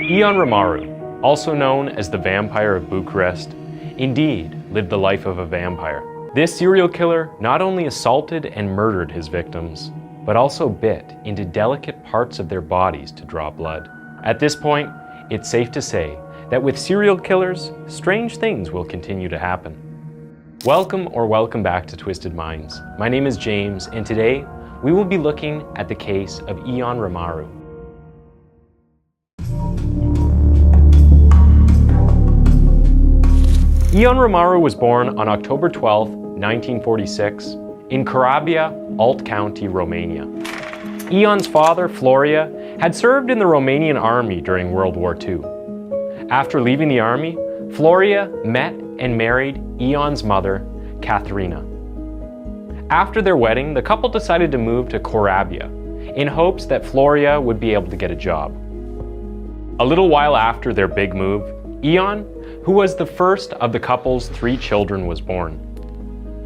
Ion Rimaru, also known as the Vampire of Bucharest, indeed lived the life of a vampire. This serial killer not only assaulted and murdered his victims, but also bit into delicate parts of their bodies to draw blood. At this point, it's safe to say that with serial killers, strange things will continue to happen. Welcome back to Twisted Minds. My name is James, and today we will be looking at the case of Ion Rimaru. Ion Rimaru was born on October 12, 1946, in Craiova, Alt County, Romania. Ion's father, Floria, had served in the Romanian army during World War II. After leaving the army, Floria met and married Ion's mother, Catharina. After their wedding, the couple decided to move to Craiova in hopes that Floria would be able to get a job. A little while after their big move, Ion, who was the first of the couple's 3 children, was born.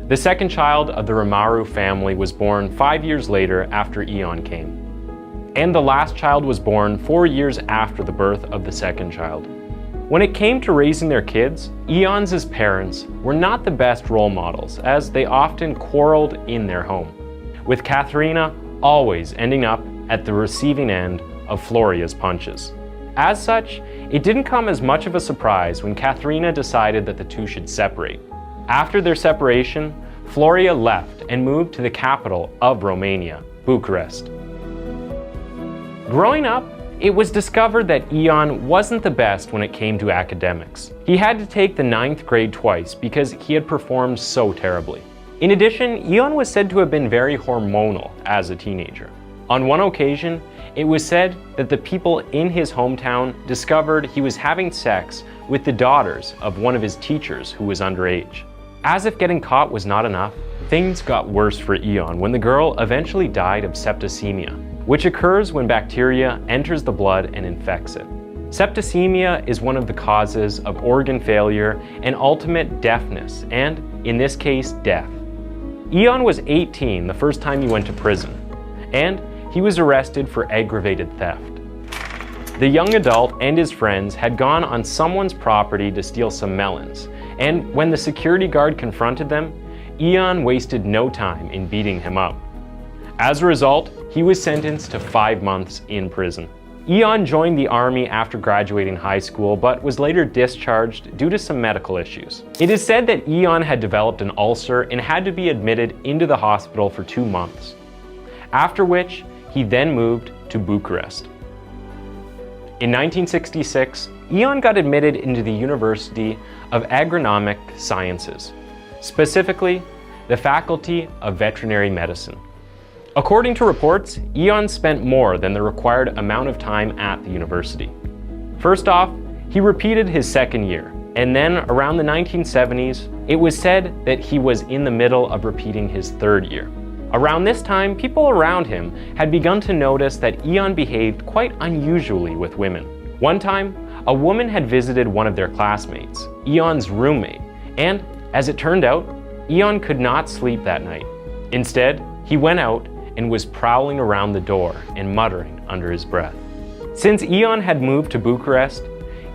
The second child of the Rimaru family was born 5 years later after Ion came. And the last child was born 4 years after the birth of the second child. When it came to raising their kids, Ion's parents were not the best role models, as they often quarreled in their home, with Catharina always ending up at the receiving end of Floria's punches. As such, it didn't come as much of a surprise when Catharina decided that the two should separate. After their separation, Floria left and moved to the capital of Romania, Bucharest. Growing up, it was discovered that Ion wasn't the best when it came to academics. He had to take the 9th grade twice because he had performed so terribly. In addition, Ion was said to have been very hormonal as a teenager. On one occasion, it was said that the people in his hometown discovered he was having sex with the daughters of one of his teachers who was underage. As if getting caught was not enough, things got worse for Ion when the girl eventually died of septicemia, which occurs when bacteria enters the blood and infects it. Septicemia is one of the causes of organ failure and ultimate deafness, and, in this case, death. Ion was 18 the first time he went to prison, and he was arrested for aggravated theft. The young adult and his friends had gone on someone's property to steal some melons, and when the security guard confronted them, Ion wasted no time in beating him up. As a result, he was sentenced to 5 months in prison. Ion joined the army after graduating high school, but was later discharged due to some medical issues. It is said that Ion had developed an ulcer and had to be admitted into the hospital for 2 months, after which he then moved to Bucharest. In 1966, Ion got admitted into the University of Agronomic Sciences, specifically the Faculty of Veterinary Medicine. According to reports, Ion spent more than the required amount of time at the university. First off, he repeated his second year, and then around the 1970s, it was said that he was in the middle of repeating his 3rd year. Around this time, people around him had begun to notice that Ion behaved quite unusually with women. One time, a woman had visited one of their classmates, Ion's roommate, and as it turned out, Ion could not sleep that night. Instead, he went out and was prowling around the door and muttering under his breath. Since Ion had moved to Bucharest,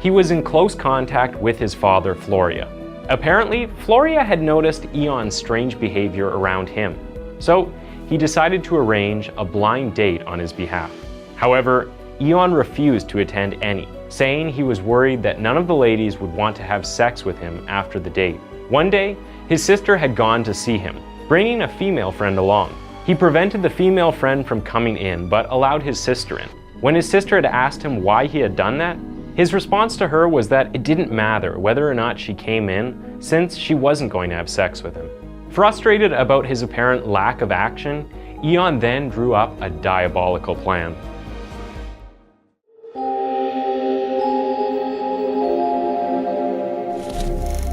he was in close contact with his father, Floria. Apparently, Floria had noticed Ion's strange behavior around him, so he decided to arrange a blind date on his behalf. However, Ion refused to attend any, saying he was worried that none of the ladies would want to have sex with him after the date. One day, his sister had gone to see him, bringing a female friend along. He prevented the female friend from coming in, but allowed his sister in. When his sister had asked him why he had done that, his response to her was that it didn't matter whether or not she came in, since she wasn't going to have sex with him. Frustrated about his apparent lack of action, Ion then drew up a diabolical plan.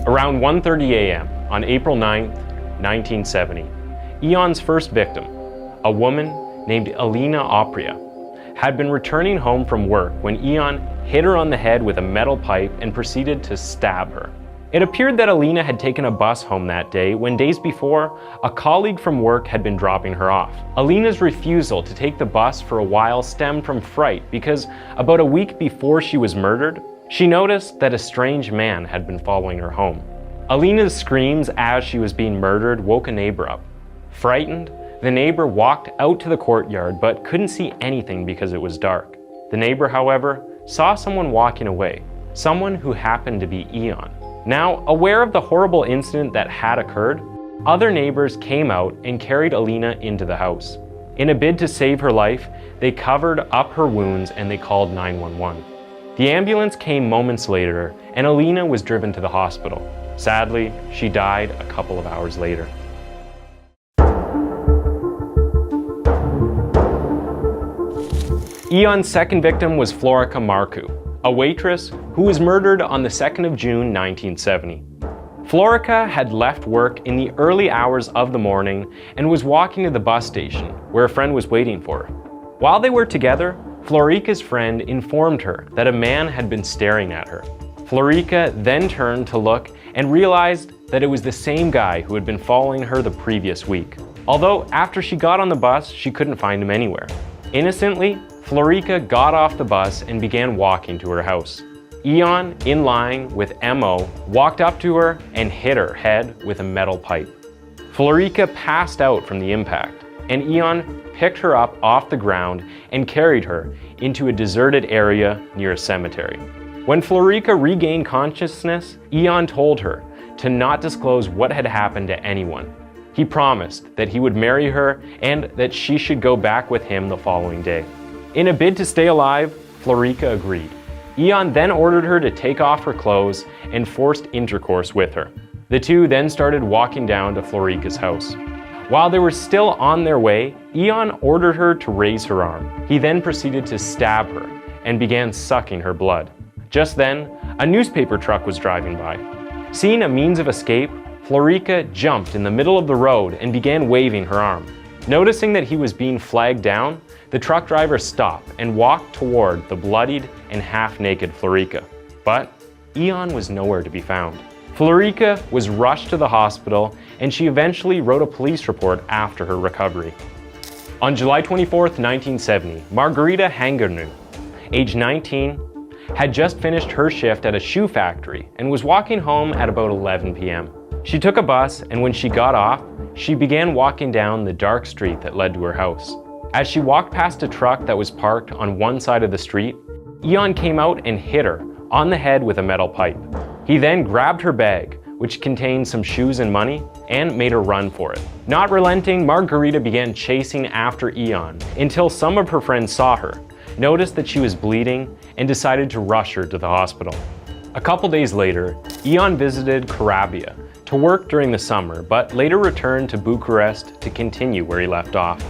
Around 1:30 a.m. on April 9, 1970, Ion's first victim, a woman named Alina Apria, had been returning home from work when Ion hit her on the head with a metal pipe and proceeded to stab her. It appeared that Alina had taken a bus home that day when days before, a colleague from work had been dropping her off. Alina's refusal to take the bus for a while stemmed from fright because about a week before she was murdered, she noticed that a strange man had been following her home. Alina's screams as she was being murdered woke a neighbor up. Frightened, the neighbor walked out to the courtyard but couldn't see anything because it was dark. The neighbor, however, saw someone walking away, someone who happened to be Ion. Now, aware of the horrible incident that had occurred, other neighbors came out and carried Alina into the house. In a bid to save her life, they covered up her wounds and they called 911. The ambulance came moments later and Alina was driven to the hospital. Sadly, she died a couple of hours later. Ion's second victim was Florica Marco, a waitress who was murdered on the 2nd of June 1970. Florica had left work in the early hours of the morning and was walking to the bus station where a friend was waiting for her. While they were together, Florica's friend informed her that a man had been staring at her. Florica then turned to look and realized that it was the same guy who had been following her the previous week. Although after she got on the bus, she couldn't find him anywhere. Innocently, Florica got off the bus and began walking to her house. Ion, in line with MO, walked up to her and hit her head with a metal pipe. Florica passed out from the impact, and Ion picked her up off the ground and carried her into a deserted area near a cemetery. When Florica regained consciousness, Ion told her to not disclose what had happened to anyone. He promised that he would marry her and that she should go back with him the following day. In a bid to stay alive, Florica agreed. Ion then ordered her to take off her clothes and forced intercourse with her. The two then started walking down to Florica's house. While they were still on their way, Ion ordered her to raise her arm. He then proceeded to stab her and began sucking her blood. Just then, a newspaper truck was driving by. Seeing a means of escape, Florica jumped in the middle of the road and began waving her arm. Noticing that he was being flagged down, the truck driver stopped and walked toward the bloodied and half-naked Florica. But Ion was nowhere to be found. Florica was rushed to the hospital and she eventually wrote a police report after her recovery. On July 24, 1970, Margarita Hangarnu, age 19, had just finished her shift at a shoe factory and was walking home at about 11 p.m. She took a bus and when she got off, she began walking down the dark street that led to her house. As she walked past a truck that was parked on one side of the street, Ion came out and hit her on the head with a metal pipe. He then grabbed her bag, which contained some shoes and money, and made her run for it. Not relenting, Margarita began chasing after Ion until some of her friends saw her, noticed that she was bleeding, and decided to rush her to the hospital. A couple days later, Ion visited Carabia to work during the summer, but later returned to Bucharest to continue where he left off.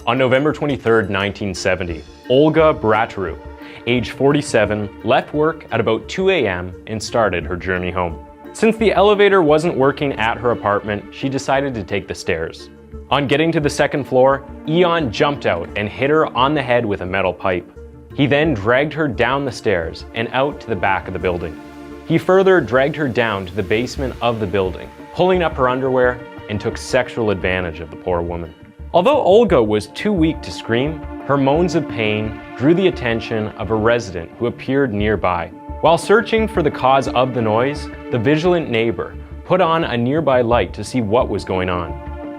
On November 23, 1970, Olga Brataru, age 47, left work at about 2 a.m. and started her journey home. Since the elevator wasn't working at her apartment, she decided to take the stairs. On getting to the second floor, Ion jumped out and hit her on the head with a metal pipe. He then dragged her down the stairs and out to the back of the building. He further dragged her down to the basement of the building, pulling up her underwear, and took sexual advantage of the poor woman. Although Olga was too weak to scream, her moans of pain drew the attention of a resident who appeared nearby. While searching for the cause of the noise, the vigilant neighbor put on a nearby light to see what was going on.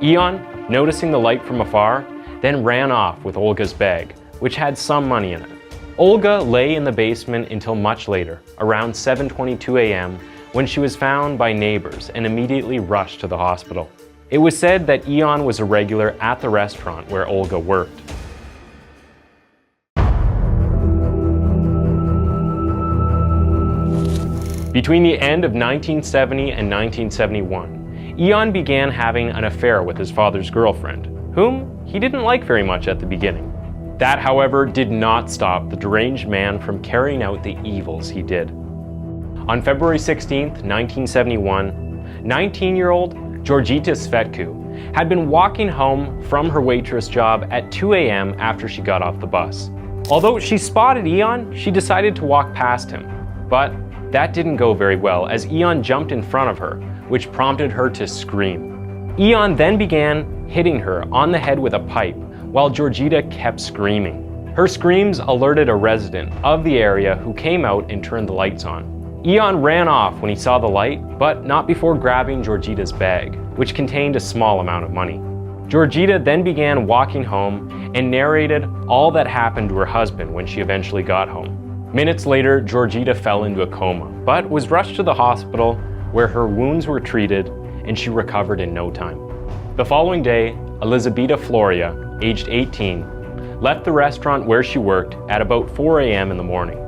Ion, noticing the light from afar, then ran off with Olga's bag, which had some money in it. Olga lay in the basement until much later, around 7:22 a.m., when she was found by neighbors and immediately rushed to the hospital. It was said that Ion was a regular at the restaurant where Olga worked. Between the end of 1970 and 1971, Ion began having an affair with his father's girlfriend, whom he didn't like very much at the beginning. That, however, did not stop the deranged man from carrying out the evils he did. On February 16, 1971, 19-year-old Georgita Svetku had been walking home from her waitress job at 2 a.m. after she got off the bus. Although she spotted Ion, she decided to walk past him. But That didn't go very well as Ion jumped in front of her, which prompted her to scream. Ion then began hitting her on the head with a pipe, while Georgita kept screaming. Her screams alerted a resident of the area who came out and turned the lights on. Ion ran off when he saw the light, but not before grabbing Georgita's bag, which contained a small amount of money. Georgita then began walking home and narrated all that happened to her husband when she eventually got home. Minutes later, Georgita fell into a coma, but was rushed to the hospital where her wounds were treated and she recovered in no time. The following day, Elizabeta Floria, aged 18, left the restaurant where she worked at about 4 a.m. in the morning.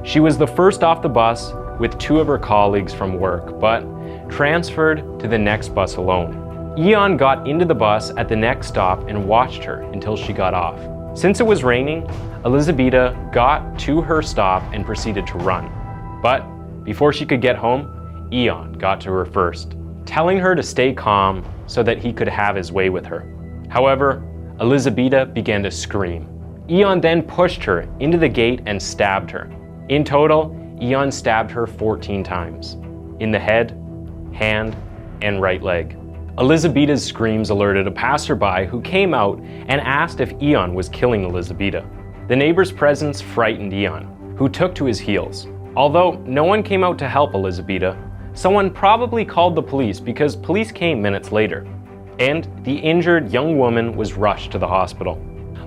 She was the first off the bus with 2 of her colleagues from work, but transferred to the next bus alone. Ion got into the bus at the next stop and watched her until she got off. Since it was raining, Elizabeta got to her stop and proceeded to run. But before she could get home, Ion got to her first, telling her to stay calm so that he could have his way with her. However, Elizabeta began to scream. Ion then pushed her into the gate and stabbed her. In total, Ion stabbed her 14 times, in the head, hand, and right leg. Elizabeta's screams alerted a passerby who came out and asked if Ion was killing Elizabeta. The neighbor's presence frightened Ion, who took to his heels. Although no one came out to help Elizabeta, someone probably called the police because police came minutes later, and the injured young woman was rushed to the hospital.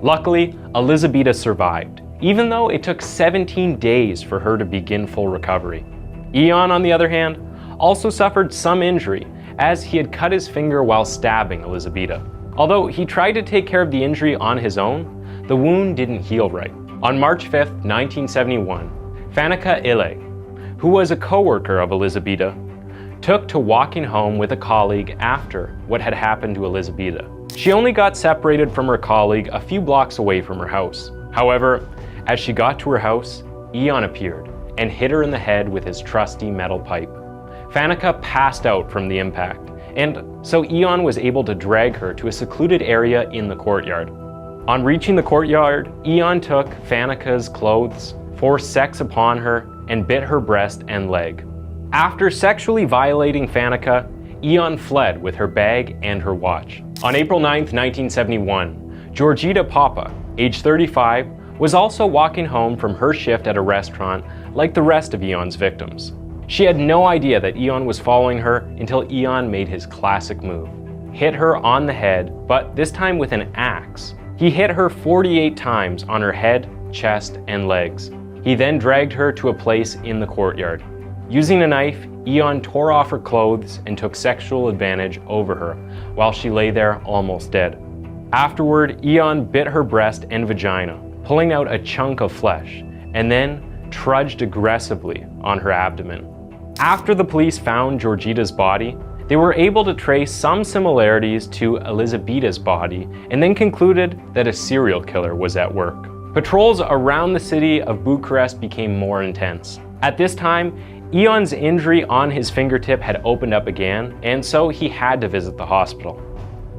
Luckily, Elizabeta survived, even though it took 17 days for her to begin full recovery. Ion, on the other hand, also suffered some injury as he had cut his finger while stabbing Elizabeta. Although he tried to take care of the injury on his own, the wound didn't heal right. On March 5, 1971, Fanica Ile, who was a co-worker of Elizabeta, took to walking home with a colleague after what had happened to Elizabeta. She only got separated from her colleague a few blocks away from her house. However, as she got to her house, Ion appeared and hit her in the head with his trusty metal pipe. Fanica passed out from the impact, and so Ion was able to drag her to a secluded area in the courtyard. On reaching the courtyard, Ion took Fanica's clothes, forced sex upon her, and bit her breast and leg. After sexually violating Fanica, Ion fled with her bag and her watch. On April 9, 1971, Georgita Papa, age 35, was also walking home from her shift at a restaurant like the rest of Ion's victims. She had no idea that Ion was following her until Ion made his classic move. Hit her on the head, but this time with an axe. He hit her 48 times on her head, chest, and legs. He then dragged her to a place in the courtyard. Using a knife, Ion tore off her clothes and took sexual advantage over her while she lay there almost dead. Afterward, Ion bit her breast and vagina, pulling out a chunk of flesh, and then trudged aggressively on her abdomen. After the police found Georgita's body, they were able to trace some similarities to Elizabeta's body and then concluded that a serial killer was at work. Patrols around the city of Bucharest became more intense. At this time, Ion's injury on his fingertip had opened up again, and so he had to visit the hospital.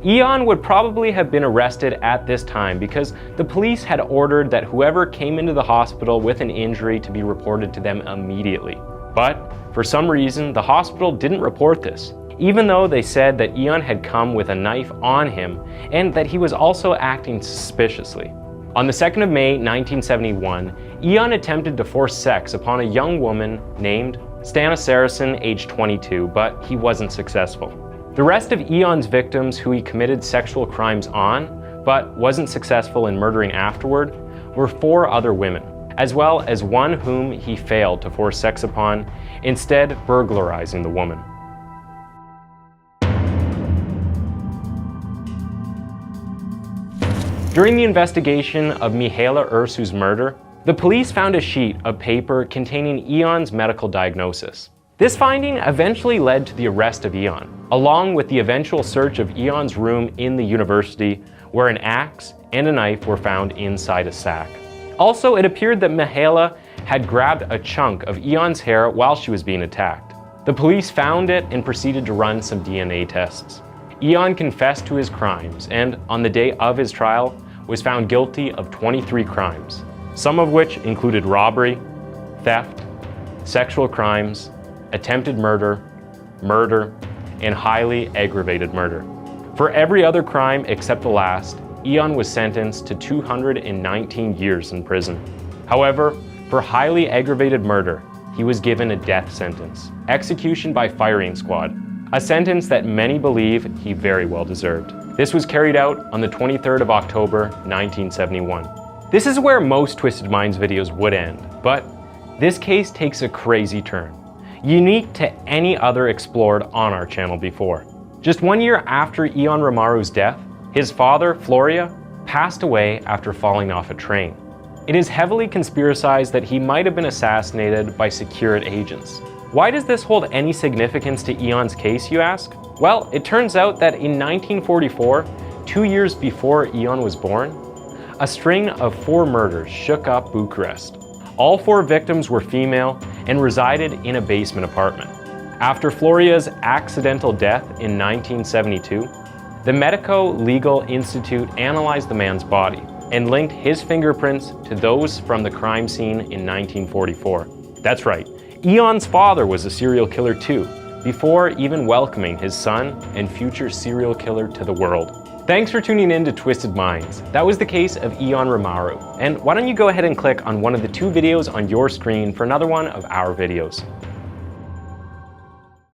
Ion would probably have been arrested at this time because the police had ordered that whoever came into the hospital with an injury to be reported to them immediately. But for some reason, the hospital didn't report this, even though they said that Ion had come with a knife on him and that he was also acting suspiciously. On the 2nd of May, 1971, Ion attempted to force sex upon a young woman named Stana Saracen, age 22, but he wasn't successful. The rest of Ion's victims who he committed sexual crimes on, but wasn't successful in murdering afterward, were 4 other women, as well as one whom he failed to force sex upon, instead burglarizing the woman. During the investigation of Mihaela Ursu's murder, the police found a sheet of paper containing Ion's medical diagnosis. This finding eventually led to the arrest of Ion, along with the eventual search of Ion's room in the university, where an axe and a knife were found inside a sack. Also, it appeared that Mihaela had grabbed a chunk of Ion's hair while she was being attacked. The police found it and proceeded to run some DNA tests. Ion confessed to his crimes and, on the day of his trial, was found guilty of 23 crimes, some of which included robbery, theft, sexual crimes, attempted murder, murder, and highly aggravated murder. For every other crime except the last, Ion was sentenced to 219 years in prison. However, for highly aggravated murder, he was given a death sentence, execution by firing squad, a sentence that many believe he very well deserved. This was carried out on the 23rd of October, 1971. This is where most Twisted Minds videos would end, but this case takes a crazy turn, unique to any other explored on our channel before. Just 1 year after Ion Rimaru's death, his father, Floria, passed away after falling off a train. It is heavily conspiracized that he might have been assassinated by security agents. Why does this hold any significance to Ion's case, you ask? Well, it turns out that in 1944, 2 years before Ion was born, a string of 4 murders shook up Bucharest. All 4 victims were female and resided in a basement apartment. After Floria's accidental death in 1972, the Medico-Legal Institute analyzed the man's body and linked his fingerprints to those from the crime scene in 1944. That's right, Ion's father was a serial killer too, before even welcoming his son and future serial killer to the world. Thanks for tuning in to Twisted Minds. That was the case of Ion Rimaru. And why don't you go ahead and click on one of the 2 videos on your screen for another one of our videos.